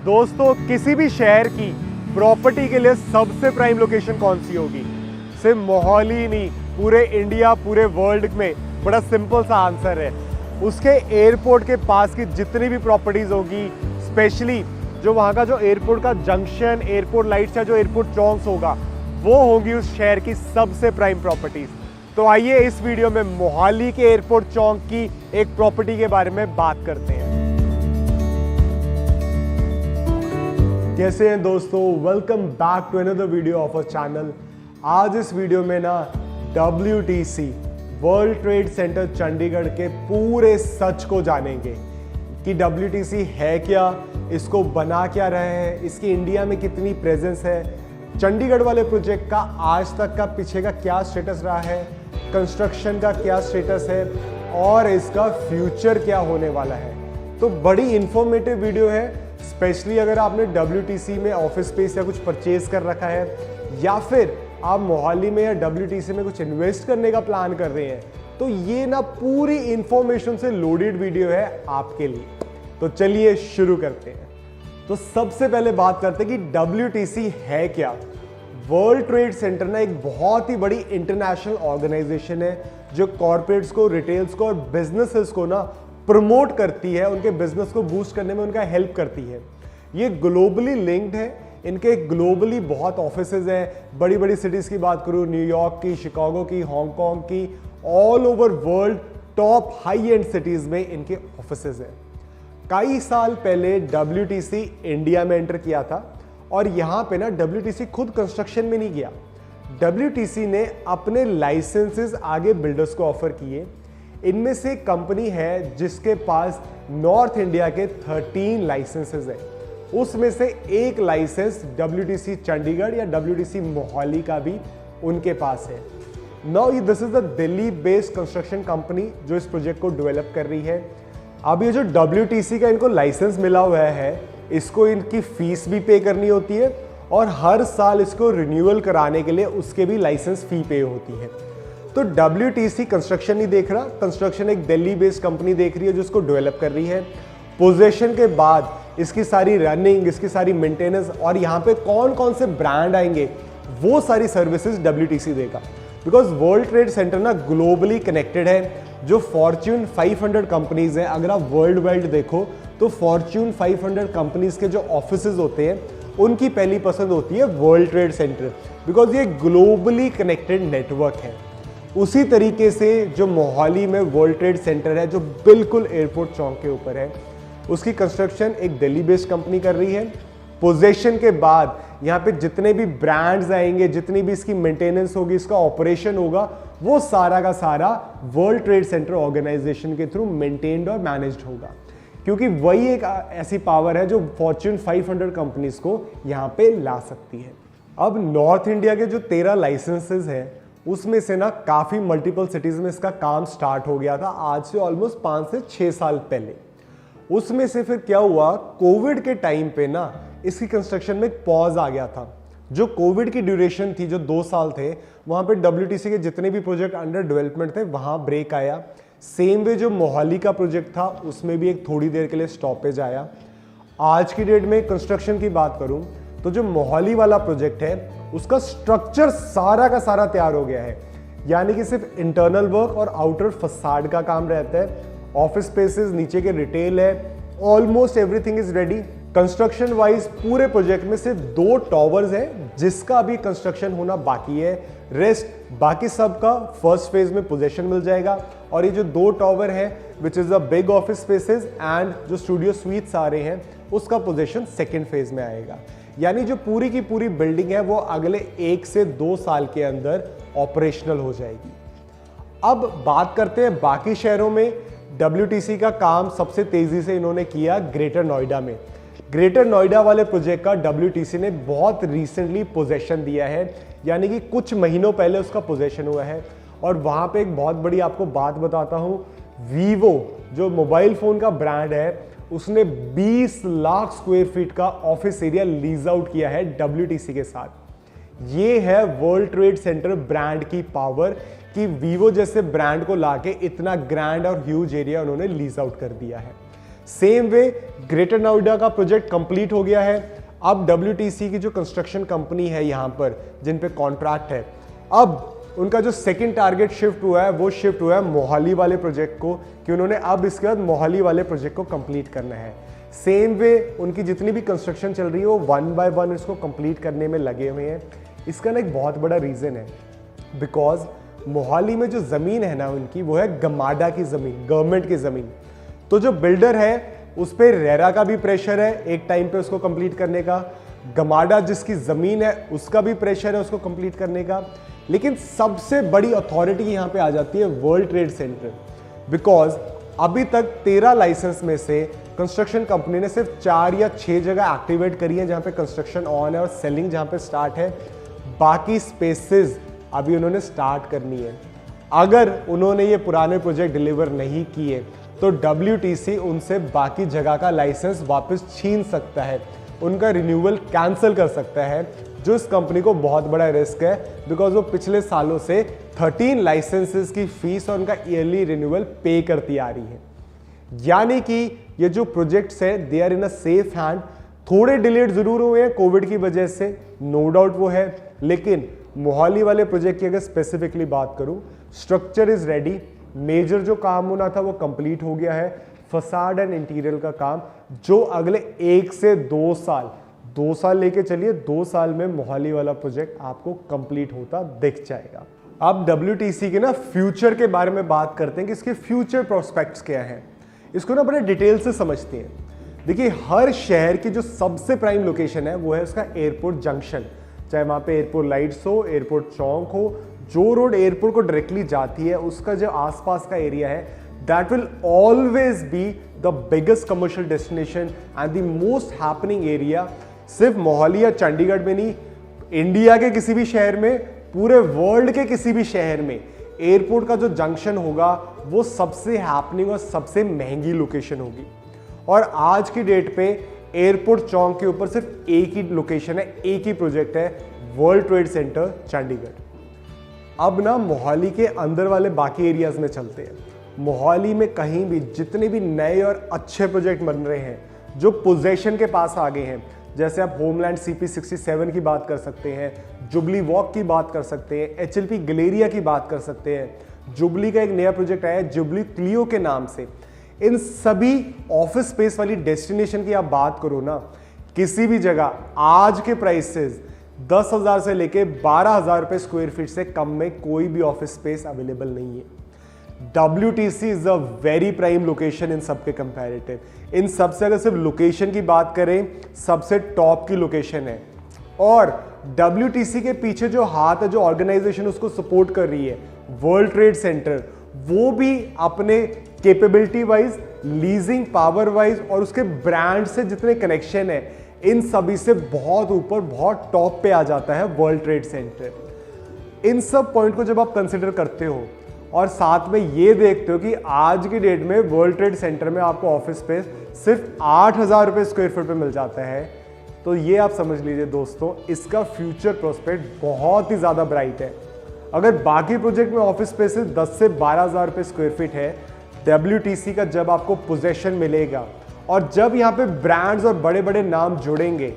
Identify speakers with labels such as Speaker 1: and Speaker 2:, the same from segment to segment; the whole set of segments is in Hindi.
Speaker 1: दोस्तों किसी भी शहर की प्रॉपर्टी के लिए सबसे प्राइम लोकेशन कौन सी होगी? सिर्फ मोहाली नहीं, पूरे इंडिया, पूरे वर्ल्ड में बड़ा सिंपल सा आंसर है। उसके एयरपोर्ट के पास की जितनी भी प्रॉपर्टीज होगी, स्पेशली जो वहाँ का जो एयरपोर्ट का जंक्शन, एयरपोर्ट लाइट्स या जो एयरपोर्ट चौंक्स होगा, वो होगी उस शहर की सबसे प्राइम प्रॉपर्टीज। तो आइए इस वीडियो में मोहाली के एयरपोर्ट चौंक की एक प्रॉपर्टी के बारे में बात करते हैं। कैसे हैं दोस्तों, welcome back to another video of our channel. आज इस वीडियो में ना WTC world trade centre Chandigarh के पूरे सच को जानेंगे कि WTC है क्या, इसको बना क्या रहे हैं, इसकी इंडिया में कितनी प्रेजेंस है, चंडीगढ़ वाले प्रोजेक्ट का आज तक का पीछे का क्या स्टेटस रहा है, कंस्ट्रक्शन का क्या स्टेटस है और इसका फ्यूचर क्या होने वाला है। तो बड़ी इंफॉर्मेटिव वीडियो है, स्पेशली अगर आपने WTC में ऑफिस स्पेस या कुछ परचेज कर रखा है या फिर आप मोहाली में या WTC में कुछ इन्वेस्ट करने का प्लान कर रहे हैं, तो ये ना पूरी इंफॉर्मेशन से लोडेड वीडियो है आपके लिए। तो चलिए शुरू करते हैं। तो सबसे पहले बात करते हैं कि WTC है क्या। वर्ल्ड ट्रेड सेंटर ना एक बहुत ही बड़ी इंटरनेशनल ऑर्गेनाइजेशन है जो कॉर्पोरेट्स को, रिटेल्स को और बिजनेसेस को ना प्रमोट करती है, उनके बिजनेस को बूस्ट करने में उनका हेल्प करती है। ये ग्लोबली लिंक्ड है, इनके ग्लोबली बहुत ऑफिसेज हैं। बड़ी बड़ी सिटीज की बात करूँ, न्यूयॉर्क की, शिकागो की, हांगकांग की, all over world top high and cities में इनके ऑफिसेज हैं। कई साल पहले WTC इंडिया में एंटर किया था और यहाँ पे ना WTC खुद कंस्ट्रक्शन में नहीं गया। WTC ने अपने लाइसेंसेस आगे बिल्डर्स को ऑफर किए। इनमें से कंपनी है जिसके पास नॉर्थ इंडिया के 13 लाइसेंसेस हैं। उसमें से एक लाइसेंस WTC चंडीगढ़ या WTC मोहाली का भी उनके पास है। Now this is the Delhi based construction company जो इस प्रोजेक्ट को डेवलप कर रही है। अब ये जो WTC का इनको लाइसेंस मिला हुआ है, इसको इनकी फीस भी पे करनी होती है और हर साल इसको रिन्यूअल कराने के लिए उसके भी लाइसेंस फी पे होती है। तो WTC कंस्ट्रक्शन नहीं देख रहा, कंस्ट्रक्शन एक दिल्ली बेस्ड कंपनी देख रही है जो इसको डेवलप कर रही है। पोजीशन के बाद इसकी सारी रनिंग, इसकी सारी मेंटेनेंस और यहाँ पे कौन कौन से ब्रांड आएंगे, वो सारी सर्विसेज WTC देगा। बिकॉज वर्ल्ड ट्रेड सेंटर ना ग्लोबली कनेक्टेड है। जो फॉर्च्यून 500 कंपनीज हैं, अगर आप वर्ल्ड वाइड देखो तो फॉर्च्यून 500 कंपनीज के जो ऑफिसेज होते हैं उनकी पहली पसंद होती है वर्ल्ड ट्रेड सेंटर, बिकॉज ये ग्लोबली कनेक्टेड नेटवर्क है। उसी तरीके से जो मोहाली में वर्ल्ड ट्रेड सेंटर है जो बिल्कुल एयरपोर्ट चौक के ऊपर है, उसकी कंस्ट्रक्शन एक दिल्ली बेस्ड कंपनी कर रही है। पोजीशन के बाद यहाँ पे जितने भी ब्रांड्स आएंगे, जितनी भी इसकी मेंटेनेंस होगी, इसका ऑपरेशन होगा, वो सारा का सारा वर्ल्ड ट्रेड सेंटर ऑर्गेनाइजेशन के थ्रू मेंटेन्ड और मैनेज्ड होगा, क्योंकि वही एक ऐसी पावर है जो फॉर्च्यून 500 कंपनीज को यहाँ पे ला सकती है। अब नॉर्थ इंडिया के जो 13 लाइसेंसेज हैं उसमें से ना काफी मल्टीपल सिटीज में इसका काम स्टार्ट हो गया था, आज से ऑलमोस्ट 5 से 6 साल पहले। उसमें से फिर क्या हुआ, कोविड के टाइम पे ना इसकी कंस्ट्रक्शन में एक पॉज आ गया था। जो कोविड की ड्यूरेशन थी, जो 2 साल थे, वहां पे WTC के जितने भी प्रोजेक्ट अंडर डेवलपमेंट थे वहां ब्रेक आया। सेम वे जो मोहाली का प्रोजेक्ट था उसमें भी एक थोड़ी देर के लिए स्टॉपेज आया। आज की डेट में कंस्ट्रक्शन की बात करूं तो जो मोहाली वाला प्रोजेक्ट है उसका स्ट्रक्चर सारा का सारा तैयार हो गया है, यानी कि सिर्फ इंटरनल वर्क और आउटर फसाड का काम रहता है। ऑफिस स्पेसेस, नीचे के रिटेल है, almost everything is ready. Construction wise पूरे प्रोजेक्ट में सिर्फ 2 टॉवर्स हैं जिसका अभी कंस्ट्रक्शन होना बाकी है। रेस्ट बाकी सब का फर्स्ट फेज में पोजीशन मिल जाएगा। और ये जो 2 टॉवर है which is a big office spaces and जो स्टूडियो स्वीट्स आ रहे हैं, उसका पोजीशन सेकेंड फेज में आएगा। यानी जो पूरी की पूरी बिल्डिंग है वो अगले 1 से 2 साल के अंदर ऑपरेशनल हो जाएगी। अब बात करते हैं बाकी शहरों में। WTC का काम सबसे तेजी से इन्होंने किया ग्रेटर नोएडा में। ग्रेटर नोएडा वाले प्रोजेक्ट का WTC ने बहुत रिसेंटली पोजेशन दिया है, यानी कि कुछ महीनों पहले उसका पोजेशन हुआ है। और वहां पे एक बहुत बड़ी आपको बात बताता हूं, वीवो जो मोबाइल फोन का ब्रांड है, उसने 20 लाख स्क्वायर फीट का ऑफिस एरिया लीज आउट किया है WTC के साथ। ये है वर्ल्ड ट्रेड सेंटर ब्रांड की पावर कि वीवो जैसे ब्रांड को लाके इतना ग्रैंड और ह्यूज एरिया उन्होंने लीज आउट कर दिया है। सेम वे ग्रेटर नोएडा का प्रोजेक्ट कंप्लीट हो गया है। अब WTC की जो कंस्ट्रक्शन कंपनी है यहाँ पर जिन पे कॉन्ट्रैक्ट है, अब उनका जो सेकंड टारगेट शिफ्ट हुआ है वो शिफ्ट हुआ है मोहाली वाले प्रोजेक्ट को, कि उन्होंने अब इसके बाद मोहाली वाले प्रोजेक्ट को कंप्लीट करना है। सेम वे उनकी जितनी भी कंस्ट्रक्शन चल रही है वो 1 by 1 इसको कंप्लीट करने में लगे हुए हैं। इसका ना एक बहुत बड़ा रीज़न है, बिकॉज मोहाली में जो ज़मीन है ना उनकी, वो है गमाडा की ज़मीन, गवर्नमेंट की ज़मीन। तो जो बिल्डर है उस पर रेरा का भी प्रेशर है एक टाइम पे उसको कंप्लीट करने का, गमाडा जिसकी ज़मीन है उसका भी प्रेशर है उसको कंप्लीट करने का। लेकिन सबसे बड़ी अथॉरिटी यहाँ पे आ जाती है वर्ल्ड ट्रेड सेंटर, बिकॉज अभी तक 13 लाइसेंस में से कंस्ट्रक्शन कंपनी ने सिर्फ 4 या 6 जगह एक्टिवेट करी है जहाँ पे कंस्ट्रक्शन ऑन है और सेलिंग जहाँ पे स्टार्ट है। बाकी स्पेसेस अभी उन्होंने स्टार्ट करनी है। अगर उन्होंने ये पुराने प्रोजेक्ट डिलीवर नहीं किए तो WTC उनसे बाकी जगह का लाइसेंस वापस छीन सकता है, उनका रिन्यूअल कैंसिल कर सकता है, जो इस कंपनी को बहुत बड़ा रिस्क है, बिकॉज वो पिछले सालों से 13 लाइसेंसेस की फीस और उनका ईयरली रिन्यूअल पे करती आ रही है। यानी कि ये जो प्रोजेक्ट्स है they are in a safe hand. थोड़े डिलेड जरूर हुए हैं कोविड की वजह से, नो डाउट वो है, लेकिन मोहाली वाले प्रोजेक्ट की अगर स्पेसिफिकली बात करूं, स्ट्रक्चर इज रेडी, मेजर जो काम होना था वो कंप्लीट हो गया है। फसाड एंड इंटीरियर का काम जो अगले 1 से 2 साल लेके चलिए, 2 साल में मोहाली वाला प्रोजेक्ट आपको कंप्लीट होता दिख जाएगा। अब WTC के ना फ्यूचर के बारे में बात करते हैं कि इसके फ्यूचर प्रोस्पेक्ट्स क्या हैं। इसको ना बड़े डिटेल से समझते हैं। देखिए, हर शहर की जो सबसे प्राइम लोकेशन है वो है उसका एयरपोर्ट जंक्शन, चाहे वहाँ पे एयरपोर्ट लाइट्स हो, एयरपोर्ट चौक हो, जो रोड एयरपोर्ट को डायरेक्टली जाती है उसका जो आसपास का एरिया है, that will always be the biggest commercial destination and the most happening area. सिर्फ मोहाली या चंडीगढ़ में नहीं, इंडिया के किसी भी शहर में, पूरे वर्ल्ड के किसी भी शहर में एयरपोर्ट का जो जंक्शन होगा वो सबसे हैपनिंग और सबसे महंगी लोकेशन होगी। और आज की डेट पे एयरपोर्ट चौक के ऊपर सिर्फ एक ही लोकेशन है, एक ही प्रोजेक्ट है, वर्ल्ड ट्रेड सेंटर चंडीगढ़। अब ना मोहाली के अंदर वाले बाकी एरियाज में चलते हैं। मोहाली में कहीं भी जितने भी नए और अच्छे प्रोजेक्ट बन रहे हैं जो पोजेशन के पास आ गए हैं, जैसे आप होमलैंड CP67 की बात कर सकते हैं, जुबली वॉक की बात कर सकते हैं, HLP गलेरिया की बात कर सकते हैं, जुबली का एक नया प्रोजेक्ट आया है जुबली क्लियो के नाम से। इन सभी ऑफिस स्पेस वाली डेस्टिनेशन की आप बात करो ना, किसी भी जगह आज के प्राइसेस 10,000 से लेके 12,000 रुपए स्क्वायर फीट से कम में कोई भी ऑफिस स्पेस अवेलेबल नहीं है। WTC is a very prime location in सब के कंपैरेटिव। इन सबसे अगर सिर्फ लोकेशन की बात करें, सबसे टॉप की लोकेशन है। और WTC के पीछे जो हाथ है, जो ऑर्गेनाइजेशन उसको सपोर्ट कर रही है, वर्ल्ड ट्रेड सेंटर, वो भी अपने capability wise, leasing power wise और उसके ब्रांड से जितने कनेक्शन है, इन सभी से बहुत ऊपर, बहुत टॉप पे आ जाता है वर्ल्ड ट्रेड सेंटर। इन सब पॉइंट को जब आप कंसिडर करते हो और साथ में ये देखते हो कि आज की डेट में वर्ल्ड ट्रेड सेंटर में आपको ऑफिस स्पेस सिर्फ 8,000 रुपए स्क्वायर फीट पे मिल जाता है, तो ये आप समझ लीजिए दोस्तों, इसका फ्यूचर प्रोस्पेक्ट बहुत ही ज़्यादा ब्राइट है। अगर बाकी प्रोजेक्ट में ऑफिस स्पेस 10 से 12,000 रुपए स्क्वायर फीट है, WTC का जब आपको पोजेशन मिलेगा और जब यहाँ पे ब्रांड्स और बड़े बड़े नाम जुड़ेंगे,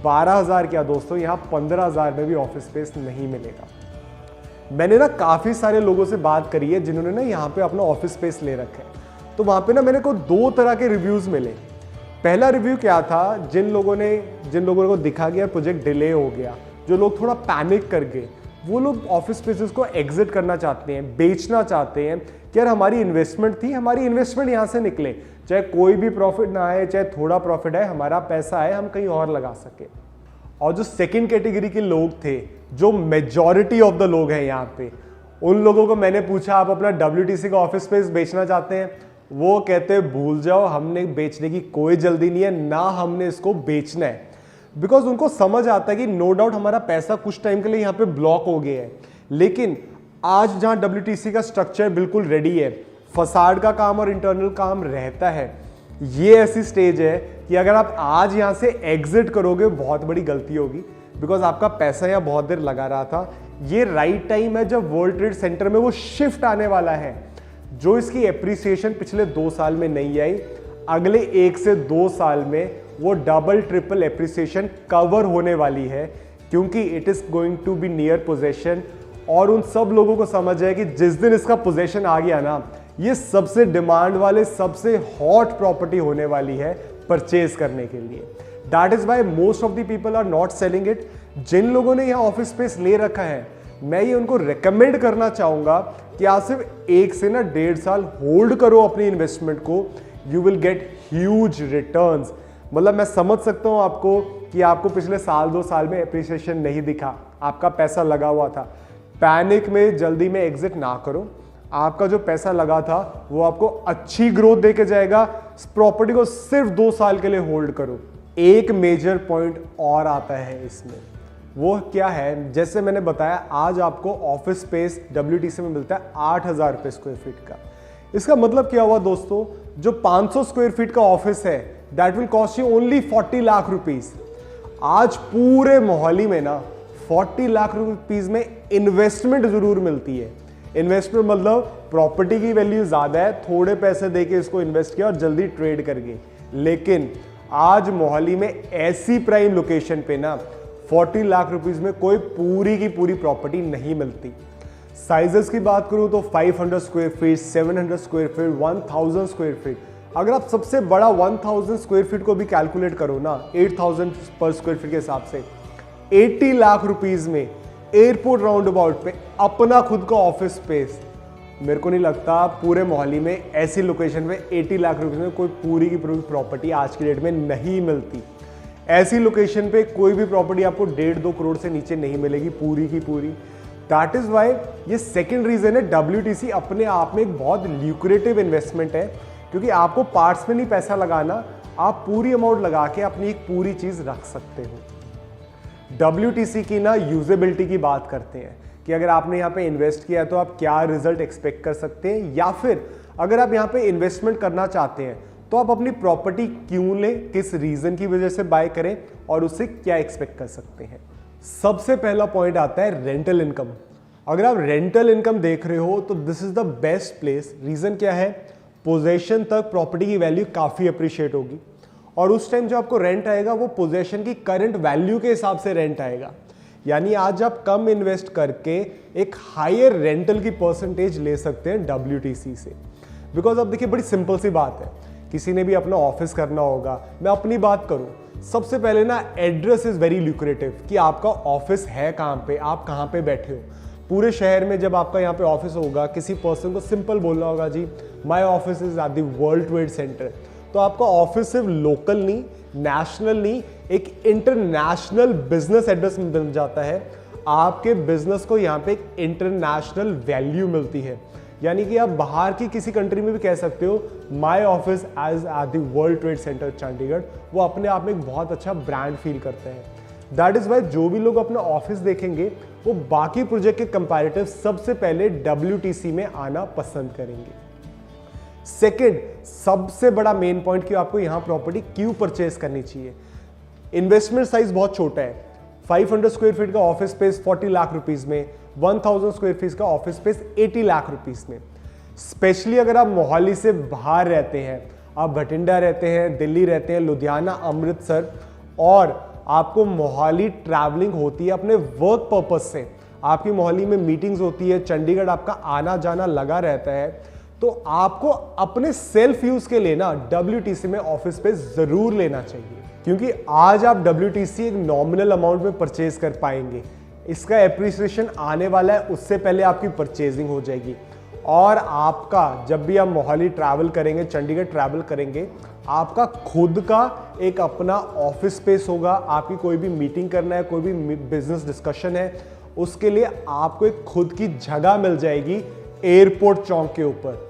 Speaker 1: 12,000 क्या दोस्तों, यहाँ 15,000 में भी ऑफिस स्पेस नहीं मिलेगा। मैंने ना काफ़ी सारे लोगों से बात करी है जिन्होंने ना यहाँ पे अपना ऑफिस स्पेस ले रखा है, तो वहाँ पे ना मेरे को 2 तरह के रिव्यूज़ मिले। पहला रिव्यू क्या था, जिन लोगों को दिखा गया प्रोजेक्ट डिले हो गया, जो लोग थोड़ा पैनिक कर गए, वो लोग ऑफिस स्पेसेस को एग्जिट करना चाहते हैं, बेचना चाहते हैं कि यार हमारी इन्वेस्टमेंट थी, हमारी इन्वेस्टमेंट यहाँ से निकले, चाहे कोई भी प्रॉफिट ना आए, चाहे थोड़ा प्रॉफिट आए, हमारा पैसा है, हम कहीं और लगा सके। और जो सेकंड कैटेगरी के लोग थे, जो मेजॉरिटी ऑफ द लोग हैं यहाँ पे, उन लोगों को मैंने पूछा आप अपना WTC का ऑफिस स्पेस बेचना चाहते हैं? वो कहते हैं भूल जाओ, हमने बेचने की कोई जल्दी नहीं है, ना हमने इसको बेचना है। बिकॉज उनको समझ आता है कि नो डाउट हमारा पैसा कुछ टाइम के लिए यहाँ पे ब्लॉक हो गया है, लेकिन आज जहाँ WTC का स्ट्रक्चर बिल्कुल रेडी है, फसाड का काम और इंटरनल काम रहता है, ये ऐसी स्टेज है कि अगर आप आज यहाँ से एग्जिट करोगे बहुत बड़ी गलती होगी, बिकॉज आपका पैसा यहाँ बहुत देर लगा रहा था। ये राइट टाइम है जब वर्ल्ड ट्रेड सेंटर में वो शिफ्ट आने वाला है, जो इसकी एप्रिसिएशन पिछले 2 साल में नहीं आई, अगले 1 से 2 साल में वो डबल ट्रिपल एप्रिसिएशन कवर होने वाली है, क्योंकि it is going to be near possession. और उन सब लोगों को समझ है कि जिस दिन इसका पोजेशन आ गया ना, ये सबसे डिमांड वाले, सबसे हॉट प्रॉपर्टी होने वाली है परचेज करने के लिए। That is why most of the people are not selling it. जिन लोगों ने यहाँ ऑफिस स्पेस ले रखा है, मैं ये उनको रेकमेंड करना चाहूंगा कि आप सिर्फ 1 से 1.5 साल होल्ड करो अपनी इन्वेस्टमेंट को, you will get huge returns. मतलब मैं समझ सकता हूं आपको कि आपको पिछले साल 2 साल में एप्रिसिएशन नहीं दिखा, आपका पैसा लगा हुआ था। पैनिक में जल्दी में एग्जिट ना करो। आपका जो पैसा लगा था वो आपको अच्छी ग्रोथ देके जाएगा। इस प्रॉपर्टी को सिर्फ 2 साल के लिए होल्ड करो। एक मेजर पॉइंट और आता है इसमें, वो क्या है, जैसे मैंने बताया आज आपको ऑफिस स्पेस WTC में मिलता है 8,000 रुपये स्क्वायर फीट का। इसका मतलब क्या हुआ दोस्तों, जो 500 स्क्वायर फीट का ऑफिस है that will cost you only 40 lakh rupees. आज पूरे मोहाली में ना 40 लाख रुपीज में इन्वेस्टमेंट जरूर मिलती है। इन्वेस्टमेंट मतलब प्रॉपर्टी की वैल्यू ज्यादा है, थोड़े पैसे देके इसको इन्वेस्ट किया और जल्दी ट्रेड कर गए। लेकिन आज मोहाली में ऐसी प्राइम लोकेशन पे ना 40 लाख रुपीज में कोई पूरी की पूरी प्रॉपर्टी नहीं मिलती। साइजेस की बात करूं तो 500 square feet, 700 square feet, 1000 square feet. अगर आप सबसे बड़ा 1000 स्क्वायर फीट को भी कैलकुलेट करो ना 8000 पर स्क्वायर फीट के हिसाब से, 80 लाख रुपीज में एयरपोर्ट राउंड अबाउट पे अपना खुद का ऑफिस स्पेस, मेरे को नहीं लगता पूरे मोहाली में ऐसी लोकेशन में 80 लाख रुपए में कोई पूरी की पूरी प्रॉपर्टी आज की डेट में नहीं मिलती। ऐसी लोकेशन पे कोई भी प्रॉपर्टी आपको 1.5-2 करोड़ से नीचे नहीं मिलेगी पूरी की पूरी। दैट इज वाई ये सेकंड रीजन है, WTC अपने आप में एक बहुत ल्यूक्रेटिव इन्वेस्टमेंट है, क्योंकि आपको पार्ट्स में नहीं पैसा लगाना, आप पूरी अमाउंट लगा के अपनी एक पूरी चीज रख सकते हो। WTC की ना यूजेबिलिटी की बात करते हैं कि अगर आपने यहाँ पे इन्वेस्ट किया है तो आप क्या रिजल्ट एक्सपेक्ट कर सकते हैं, या फिर अगर आप यहाँ पे इन्वेस्टमेंट करना चाहते हैं तो आप अपनी प्रॉपर्टी क्यों लें, किस रीजन की वजह से बाय करें और उससे क्या एक्सपेक्ट कर सकते हैं। सबसे पहला पॉइंट आता है रेंटल इनकम। अगर आप रेंटल इनकम देख रहे हो तो this is the best place. Reason क्या है, पोजेशन तक प्रॉपर्टी की वैल्यू काफी अप्रिशिएट होगी और उस टाइम जो आपको रेंट आएगा वो पोजेशन की करंट वैल्यू के हिसाब से रेंट आएगा। यानी आज आप कम इन्वेस्ट करके एक हायर रेंटल की परसेंटेज ले सकते हैं WTC से। बिकॉज अब देखिए बड़ी सिंपल सी बात है, किसी ने भी अपना ऑफिस करना होगा, मैं अपनी बात करूं, सबसे पहले ना एड्रेस इज वेरी ल्यूक्रेटिव कि आपका ऑफिस है कहां पे, आप कहां पे बैठे हो। पूरे शहर में जब आपका यहाँ पे ऑफिस होगा, किसी पर्सन को सिंपल बोलना होगा जी my office is at the world trade Center, तो आपका ऑफिस सिर्फ लोकल नहीं, नेशनल नहीं, एक इंटरनेशनल बिजनेस एड्रेस में बन जाता है। आपके बिजनेस को यहाँ पे एक इंटरनेशनल वैल्यू मिलती है। यानी कि आप बाहर की किसी कंट्री में भी कह सकते हो my office as at the world trade centre Chandigarh, वो अपने आप में एक बहुत अच्छा ब्रांड फील करते हैं। दैट इज वाई जो भी लोग अपना ऑफिस देखेंगे वो बाकी प्रोजेक्ट के कंपैरेटिव सबसे पहले WTC में आना पसंद करेंगे। सेकेंड, सबसे बड़ा मेन पॉइंट कि आपको यहां प्रॉपर्टी क्यों परचेज करनी चाहिए। इन्वेस्टमेंट साइज बहुत छोटा है, 500 स्क्वायर फीट का ऑफिस स्पेस 40 लाख रुपीस में, 1000 स्क्वायर फीट का ऑफिस स्पेस 80 लाख रुपीस में। स्पेशली अगर आप मोहाली से बाहर रहते हैं, आप भटिंडा रहते हैं, दिल्ली रहते हैं, लुधियाना, अमृतसर, और आपको मोहाली ट्रैवलिंग होती है अपने वर्क पर्पज से, आपकी मोहाली में मीटिंग्स होती है, चंडीगढ़ आपका आना जाना लगा रहता है, तो आपको अपने सेल्फ यूज के लिए ना WTC में ऑफिस स्पेस जरूर लेना चाहिए। क्योंकि आज आप WTC एक नॉमिनल अमाउंट में परचेज कर पाएंगे, इसका एप्रिसिएशन आने वाला है, उससे पहले आपकी परचेजिंग हो जाएगी। और आपका जब भी आप मोहाली ट्रैवल करेंगे, चंडीगढ़ ट्रैवल करेंगे, आपका खुद का एक अपना ऑफिस स्पेस होगा। आपकी कोई भी मीटिंग करना है, कोई भी बिजनेस डिस्कशन है, उसके लिए आपको एक खुद की जगह मिल जाएगी एयरपोर्ट चौक के ऊपर,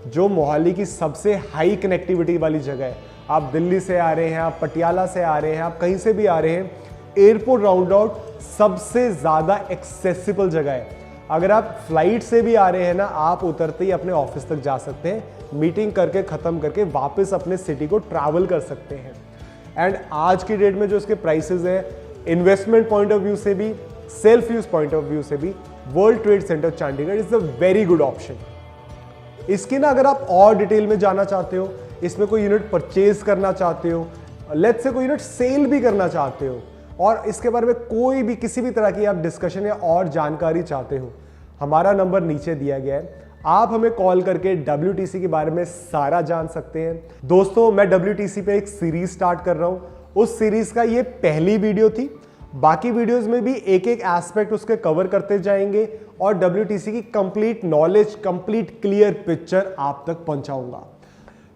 Speaker 1: जो मोहाली की सबसे हाई कनेक्टिविटी वाली जगह है। आप दिल्ली से आ रहे हैं, आप पटियाला से आ रहे हैं, आप कहीं से भी आ रहे हैं, एयरपोर्ट राउंड आउट सबसे ज्यादा एक्सेसिबल जगह है। अगर आप फ्लाइट से भी आ रहे हैं ना, आप उतरते ही अपने ऑफिस तक जा सकते हैं, मीटिंग करके खत्म करके वापस अपने सिटी को ट्रैवल कर सकते हैं। एंड आज की डेट में जो इसके प्राइसेस हैं, इन्वेस्टमेंट पॉइंट ऑफ व्यू से भी, self use point of view से भी, world trade centre Chandigarh is a very good option. इसकी ना अगर आप और डिटेल में जानना चाहते हो, इसमें कोई यूनिट परचेज करना चाहते हो, लेट्स से कोई यूनिट सेल भी करना चाहते हो और इसके बारे में कोई भी किसी भी तरह की आप डिस्कशन या और जानकारी चाहते हो, हमारा नंबर नीचे दिया गया है। आप हमें कॉल करके WTC के बारे में सारा जान सकते हैं। दोस्तों, मैं WTC पे एक सीरीज स्टार्ट कर रहा हूं। उस सीरीज का ये पहली वीडियो थी। बाकी वीडियोस में भी एक एक एस्पेक्ट उसके कवर करते जाएंगे और WTC की complete knowledge, complete clear picture आप तक पहुंचाऊंगा।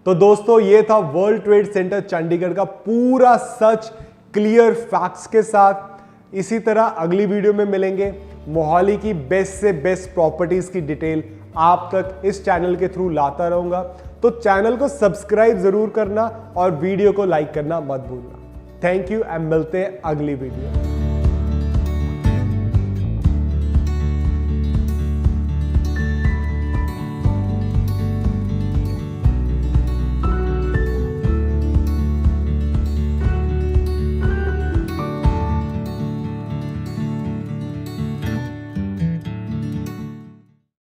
Speaker 1: तो दोस्तों, ये था वर्ल्ड ट्रेड सेंटर चंडीगढ़ का पूरा सच क्लियर फैक्ट्स के साथ। इसी तरह अगली वीडियो में मिलेंगे। मोहाली की बेस्ट से बेस्ट प्रॉपर्टीज की डिटेल आप तक इस चैनल के थ्रू लाता रहूंगा। तो चैनल को सब्सक्राइब जरूर करना और वीडियो को लाइक करना मत भूलना। थैंक यू एंड मिलते हैं अगली वीडियो।